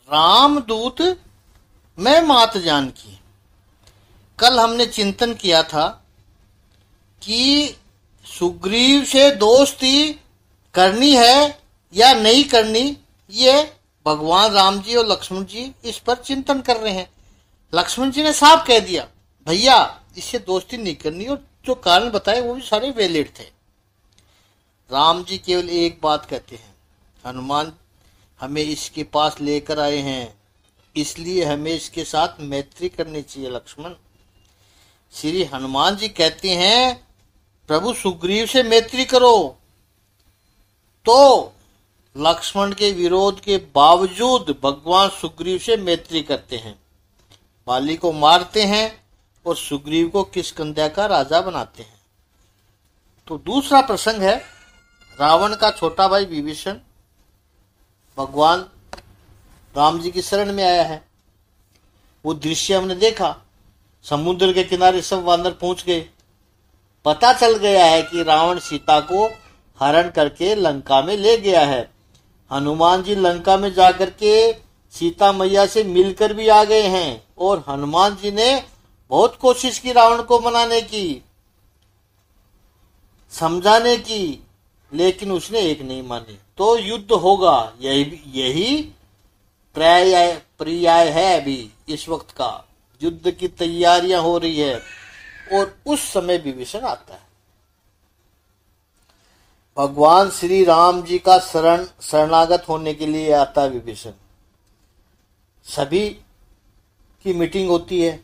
रामदूत मैं मात जानकी। कल हमने चिंतन किया था कि सुग्रीव से दोस्ती करनी है या नहीं करनी, ये भगवान राम जी और लक्ष्मण जी इस पर चिंतन कर रहे हैं। लक्ष्मण जी ने साफ कह दिया, भैया इससे दोस्ती नहीं करनी, और जो कारण बताए वो भी सारे वैलिड थे। राम जी केवल एक बात कहते हैं, हनुमान हमें इसके पास लेकर आए हैं, इसलिए हमें इसके साथ मैत्री करनी चाहिए। लक्ष्मण, श्री हनुमान जी कहते हैं प्रभु सुग्रीव से मैत्री करो, तो लक्ष्मण के विरोध के बावजूद भगवान सुग्रीव से मैत्री करते हैं, बाली को मारते हैं और सुग्रीव को किष्किंधा का राजा बनाते हैं। तो दूसरा प्रसंग है रावण का छोटा भाई विभीषण भगवान राम जी की शरण में आया है। वो दृश्य हमने देखा, समुद्र के किनारे सब वानर पहुंच गए। पता चल गया है कि रावण सीता को हरण करके लंका में ले गया है। हनुमान जी लंका में जाकर के सीता मैया से मिलकर भी आ गए हैं, और हनुमान जी ने बहुत कोशिश की रावण को मनाने की, समझाने की, लेकिन उसने एक नहीं मानी। तो युद्ध होगा, यही पर्याय है अभी इस वक्त का। युद्ध की तैयारियां हो रही है, और उस समय विभीषण आता है। भगवान श्री राम जी का शरणागत होने के लिए आता है विभीषण। सभी की मीटिंग होती है,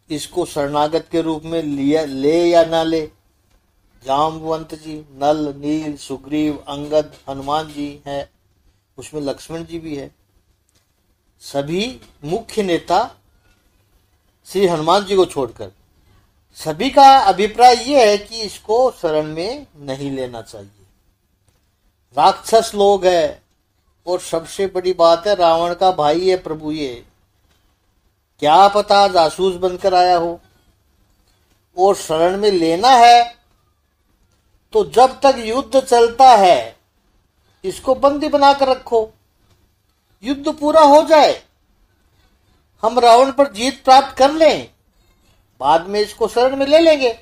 इसको शरणागत के रूप में ले या ना ले। जाम्बवंत जी, नल, नील, सुग्रीव, अंगद, हनुमान जी है, उसमें लक्ष्मण जी भी है। सभी मुख्य नेता श्री हनुमान जी को छोड़कर सभी का अभिप्राय यह है कि इसको शरण में नहीं लेना चाहिए। राक्षस लोग है, और सबसे बड़ी बात है रावण का भाई है प्रभु। ये क्या पता जासूस बनकर आया हो, और शरण में लेना है तो जब तक युद्ध चलता है इसको बंदी बनाकर रखो। युद्ध पूरा हो जाए, हम रावण पर जीत प्राप्त कर लें, बाद में इसको शरण में ले लेंगे,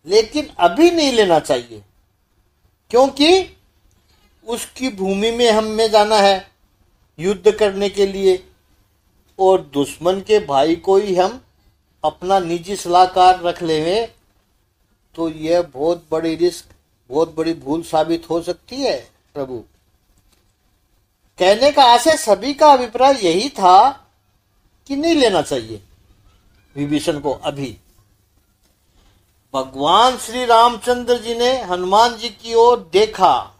लेकिन अभी नहीं लेना चाहिए, क्योंकि उसकी भूमि में हमें जाना है युद्ध करने के लिए, और दुश्मन के भाई को ही हम अपना निजी सलाहकार रख लेंगे तो यह बहुत बड़ी रिस्क, बहुत बड़ी भूल साबित हो सकती है। प्रभु कहने का आशय, सभी का अभिप्राय यही था कि नहीं लेना चाहिए विभीषण को अभी। भगवान श्री रामचंद्र जी ने हनुमान जी की ओर देखा,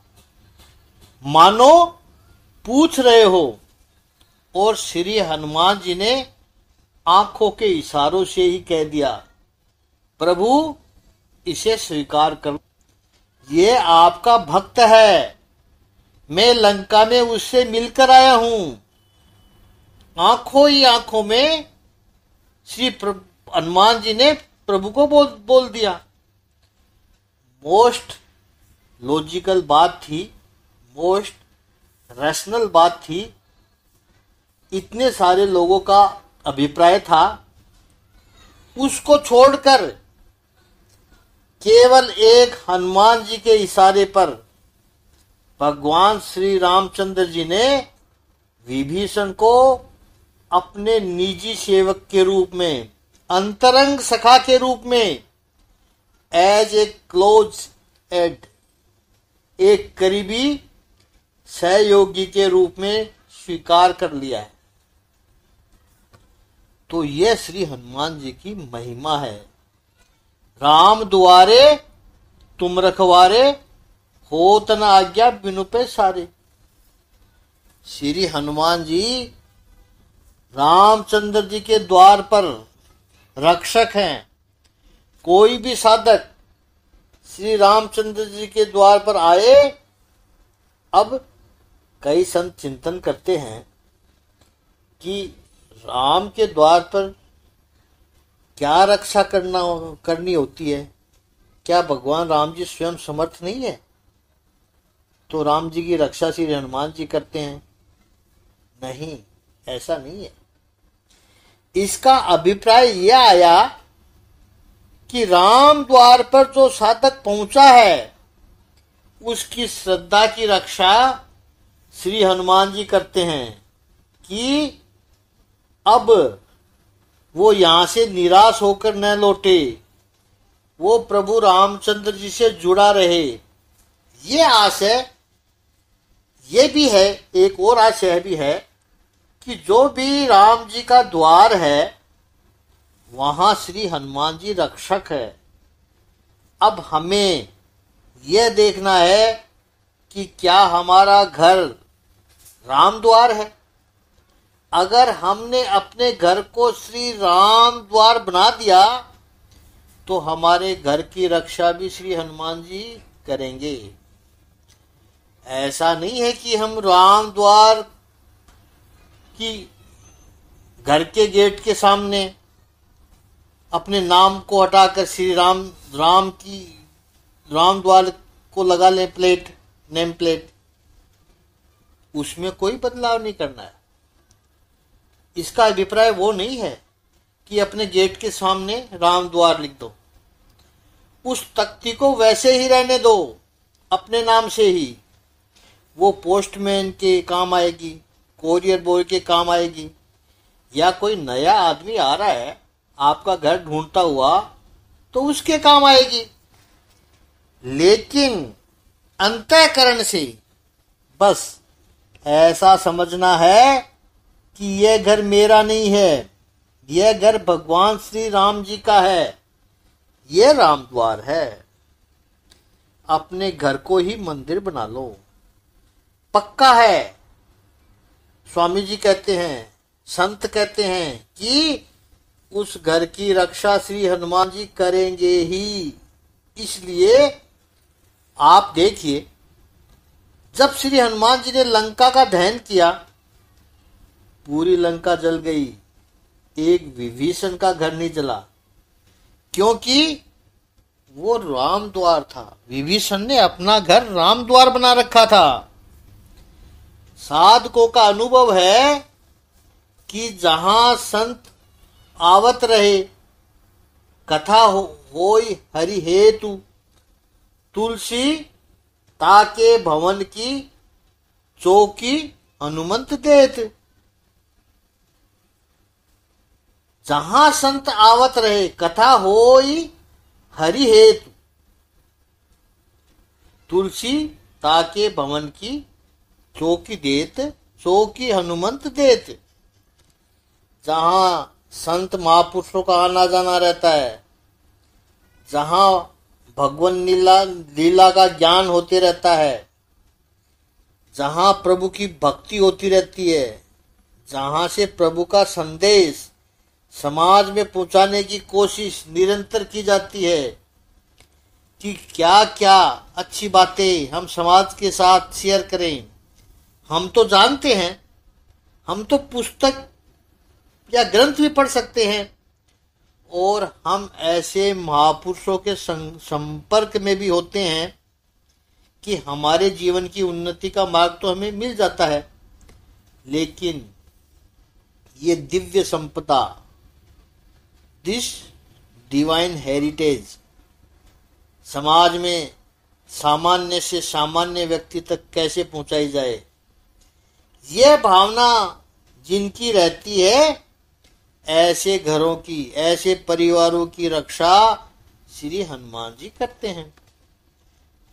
मानो पूछ रहे हो, और श्री हनुमान जी ने आंखों के इशारों से ही कह दिया, प्रभु इसे स्वीकार कर, ये आपका भक्त है, मैं लंका में उससे मिलकर आया हूं। आंखों ही आंखों में श्री हनुमान जी ने प्रभु को बोल दिया। मोस्ट लॉजिकल बात थी, मोस्ट रैशनल बात थी। इतने सारे लोगों का अभिप्राय था, उसको छोड़कर केवल एक हनुमान जी के इशारे पर भगवान श्री रामचंद्र जी ने विभीषण को अपने निजी सेवक के रूप में, अंतरंग सखा के रूप में, एज ए क्लोज एड, एक करीबी सहयोगी के रूप में स्वीकार कर लिया है। तो यह श्री हनुमान जी की महिमा है। राम दुआरे तुम रखवारे, होत न आज्ञा बिनु पैसारे। श्री हनुमान जी रामचंद्र जी के द्वार पर रक्षक हैं। कोई भी साधक श्री रामचंद्र जी के द्वार पर आए, अब कई संत चिंतन करते हैं कि राम के द्वार पर क्या रक्षा करनी होती है, क्या भगवान राम जी स्वयं समर्थ नहीं है? तो राम जी की रक्षा श्री हनुमान जी करते हैं। नहीं, ऐसा नहीं है। इसका अभिप्राय यह आया कि राम द्वार पर जो साधक पहुंचा है उसकी श्रद्धा की रक्षा श्री हनुमान जी करते हैं कि अब वो यहां से निराश होकर न लौटे, वो प्रभु रामचंद्र जी से जुड़ा रहे। ये आस है। ये भी है, एक और आशय भी है कि जो भी राम जी का द्वार है वहां श्री हनुमान जी रक्षक है। अब हमें यह देखना है कि क्या हमारा घर राम द्वार है। अगर हमने अपने घर को श्री राम द्वार बना दिया तो हमारे घर की रक्षा भी श्री हनुमान जी करेंगे। ऐसा नहीं है कि हम राम द्वार की घर के गेट के सामने अपने नाम को हटाकर श्री राम द्वार को लगा लें नेम प्लेट। उसमें कोई बदलाव नहीं करना है। इसका अभिप्राय वो नहीं है कि अपने गेट के सामने राम द्वार लिख दो। उस तख्ती को वैसे ही रहने दो, अपने नाम से ही। वो पोस्टमैन के काम आएगी, कोरियर बॉय के काम आएगी, या कोई नया आदमी आ रहा है आपका घर ढूंढता हुआ तो उसके काम आएगी। लेकिन अंतःकरण से बस ऐसा समझना है कि यह घर मेरा नहीं है, यह घर भगवान श्री राम जी का है, यह राम द्वार है। अपने घर को ही मंदिर बना लो, पक्का है। स्वामी जी कहते हैं, संत कहते हैं कि उस घर की रक्षा श्री हनुमान जी करेंगे ही। इसलिए आप देखिए, जब श्री हनुमान जी ने लंका का दहन किया, पूरी लंका जल गई, एक विभीषण का घर नहीं जला, क्योंकि वो राम द्वार था। विभीषण ने अपना घर राम द्वार बना रखा था। साधकों का अनुभव है कि जहां संत आवत रहे, कथा होई हरि हेतु, तुलसी ताके भवन की चौकी हनुमंत देत। जहां संत आवत रहे, कथा होई हरि हेतु, तुलसी ताके भवन की चौकी देत, चौकी हनुमंत देत। जहां संत महापुरुषों का आना जाना रहता है, जहां भगवान लीला का ज्ञान होते रहता है, जहां प्रभु की भक्ति होती रहती है, जहां से प्रभु का संदेश समाज में पहुंचाने की कोशिश निरंतर की जाती है कि क्या क्या अच्छी बातें हम समाज के साथ शेयर करें। हम तो जानते हैं, हम तो पुस्तक या ग्रंथ भी पढ़ सकते हैं, और हम ऐसे महापुरुषों के संपर्क में भी होते हैं कि हमारे जीवन की उन्नति का मार्ग तो हमें मिल जाता है। लेकिन ये दिव्य संपदा, दिस डिवाइन हेरिटेज, समाज में सामान्य से सामान्य व्यक्ति तक कैसे पहुंचाई जाए, यह भावना जिनकी रहती है, ऐसे घरों की, ऐसे परिवारों की रक्षा श्री हनुमान जी करते हैं।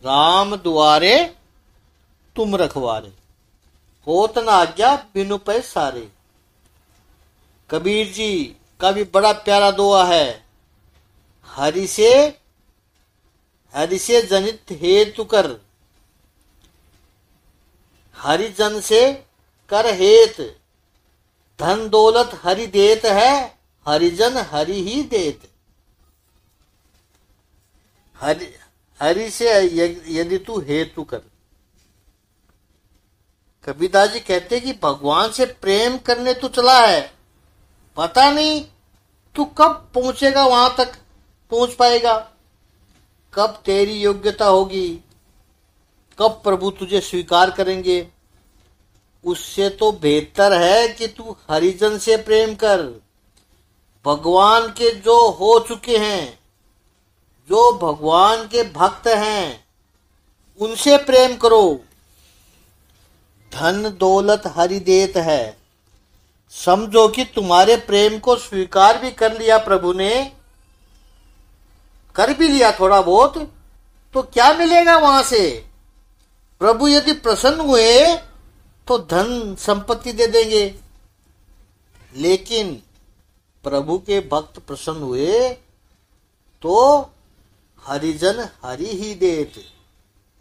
राम द्वारे तुम रखवारे, होत न आज्ञा बिनु पै सारे। कबीर जी का भी बड़ा प्यारा दुआ है, हरि से जनित हेतु कर, हरिजन से कर हेत, धन दौलत हरि देत है, हरिजन हरि ही देत। हरि से यदि तू हेतु कर। कबीरदास जी कहते कि भगवान से प्रेम करने तू चला है, पता नहीं तू कब पहुंचेगा, वहां तक पहुंच पाएगा, कब तेरी योग्यता होगी, कब प्रभु तुझे स्वीकार करेंगे। उससे तो बेहतर है कि तू हरिजन से प्रेम कर। भगवान के जो हो चुके हैं, जो भगवान के भक्त हैं, उनसे प्रेम करो। धन दौलत हरि देत है। समझो कि तुम्हारे प्रेम को स्वीकार भी कर लिया प्रभु ने, कर भी लिया थोड़ा बहुत, तो क्या मिलेगा वहां से? प्रभु यदि प्रसन्न हुए तो धन संपत्ति दे देंगे, लेकिन प्रभु के भक्त प्रसन्न हुए तो हरिजन हरि ही देत।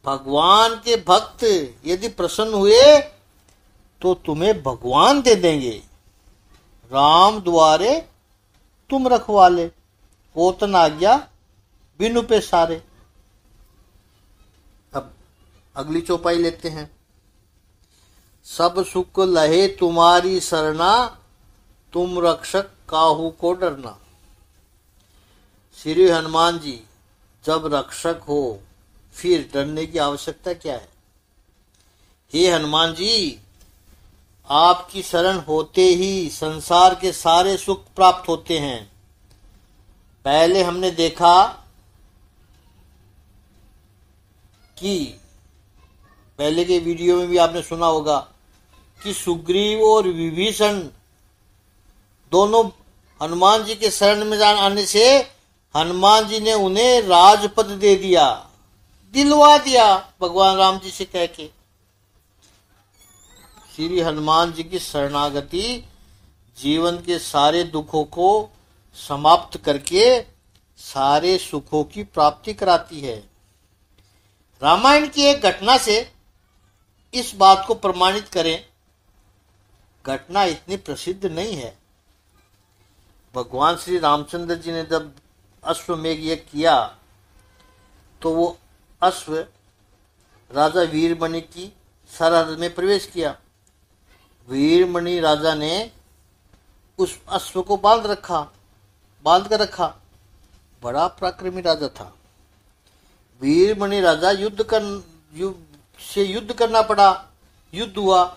भगवान के भक्त यदि प्रसन्न हुए तो तुम्हें भगवान दे देंगे। राम द्वारे तुम रखवाले, पोतन आज्ञा बिनु पे सारे। अब अगली चौपाई लेते हैं। सब सुख लहे तुम्हारी सरना, तुम रक्षक काहू को डरना। श्री हनुमान जी जब रक्षक हो फिर डरने की आवश्यकता क्या है? हे हनुमान जी, आपकी शरण होते ही संसार के सारे सुख प्राप्त होते हैं। पहले हमने देखा कि पहले के वीडियो में भी आपने सुना होगा कि सुग्रीव और विभीषण दोनों हनुमान जी के शरण में आने से हनुमान जी ने उन्हें राजपद दे दिया, दिलवा दिया भगवान राम जी से कह के। श्री हनुमान जी की शरणागति जीवन के सारे दुखों को समाप्त करके सारे सुखों की प्राप्ति कराती है। रामायण की एक घटना से इस बात को प्रमाणित करें। घटना इतनी प्रसिद्ध नहीं है। भगवान श्री रामचंद्र जी ने जब अश्वमेघ यज्ञ किया तो वो अश्व राजा वीरमणि की सरहद में प्रवेश किया। वीरमणि राजा ने उस अश्व को बांध कर रखा। बड़ा पराक्रमी राजा था। वीरमणि राजा युद्ध करना पड़ा। युद्ध हुआ,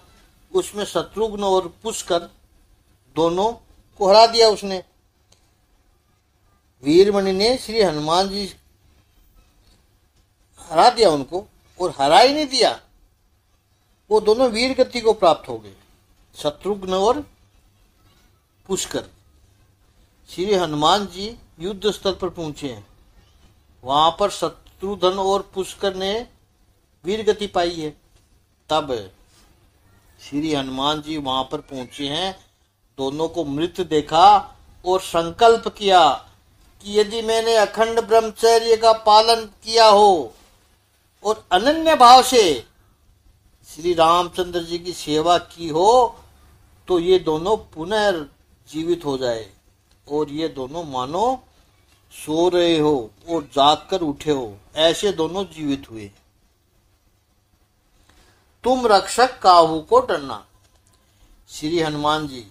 उसमें शत्रुघ्न और पुष्कर दोनों को हरा दिया उसने। वीरमणि ने श्री हनुमान जी हरा दिया उनको, और हरा ही नहीं दिया, वो दोनों वीर गति को प्राप्त हो गए, शत्रुघ्न और पुष्कर। श्री हनुमान जी युद्ध स्थल पर पहुंचे हैं। वहां पर शत्रुघ्न और पुष्कर ने वीर गति पाई है। तब श्री हनुमान जी वहां पर पहुंचे हैं, दोनों को मृत देखा और संकल्प किया कि यदि मैंने अखंड ब्रह्मचर्य का पालन किया हो और अनन्य भाव से श्री रामचंद्र जी की सेवा की हो तो ये दोनों पुनः जीवित हो जाए, और ये दोनों मानो सो रहे हो और जागकर उठे हो, ऐसे दोनों जीवित हुए। तुम रक्षक काहू को डरना। श्री हनुमान जी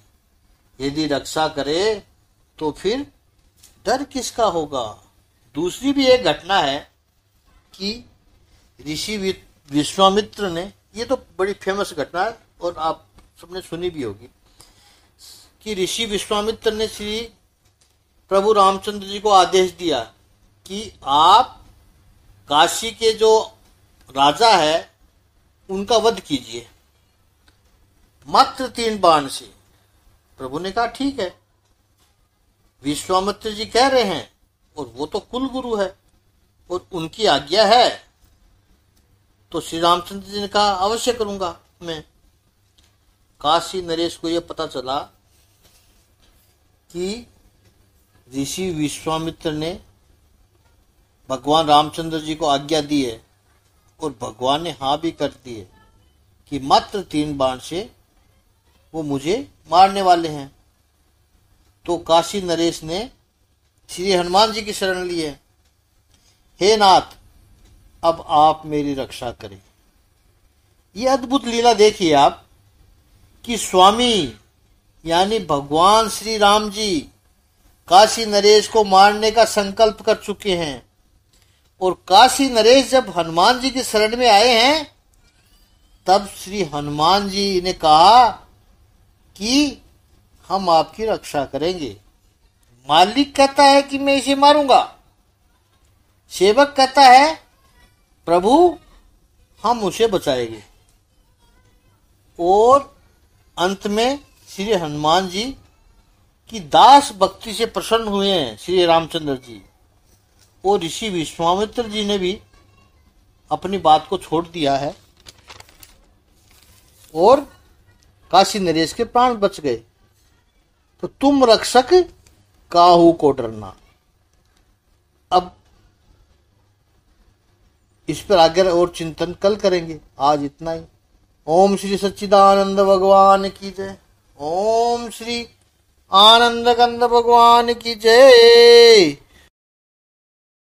यदि रक्षा करे तो फिर डर किसका होगा? दूसरी भी एक घटना है कि ऋषि विश्वामित्र ने, ये तो बड़ी फेमस घटना है और आप सबने सुनी भी होगी, कि ऋषि विश्वामित्र ने श्री प्रभु रामचंद्र जी को आदेश दिया कि आप काशी के जो राजा है उनका वध कीजिए मात्र 3 बाण से। प्रभु ने कहा ठीक है, विश्वामित्र जी कह रहे हैं और वो तो कुल गुरु है और उनकी आज्ञा है, तो श्री रामचंद्र जी ने कहा अवश्य करूंगा मैं। काशी नरेश को यह पता चला कि ऋषि विश्वामित्र ने भगवान रामचंद्र जी को आज्ञा दी है और भगवान ने हाँ भी कर दी है कि मात्र 3 बाण से वो मुझे मारने वाले हैं। तो काशी नरेश ने श्री हनुमान जी की शरण ली है। हे नाथ, अब आप मेरी रक्षा करें। ये अद्भुत लीला देखिए आप कि स्वामी यानी भगवान श्री राम जी काशी नरेश को मारने का संकल्प कर चुके हैं, और काशी नरेश जब हनुमान जी की शरण में आए हैं तब श्री हनुमान जी ने कहा कि हम आपकी रक्षा करेंगे। मालिक कहता है कि मैं इसे मारूंगा, सेवक कहता है प्रभु हम उसे बचाएंगे। और अंत में श्री हनुमान जी की दास भक्ति से प्रसन्न हुए हैं श्री रामचंद्र जी, और ऋषि विश्वामित्र जी ने भी अपनी बात को छोड़ दिया है और काशी नरेश के प्राण बच गए। तो तुम रक्षक काहू को डरना। अब इस पर आगे और चिंतन कल करेंगे, आज इतना ही। ओम श्री सच्चिदानंद भगवान की जय। ओम श्री आनंद कंद भगवान की जय।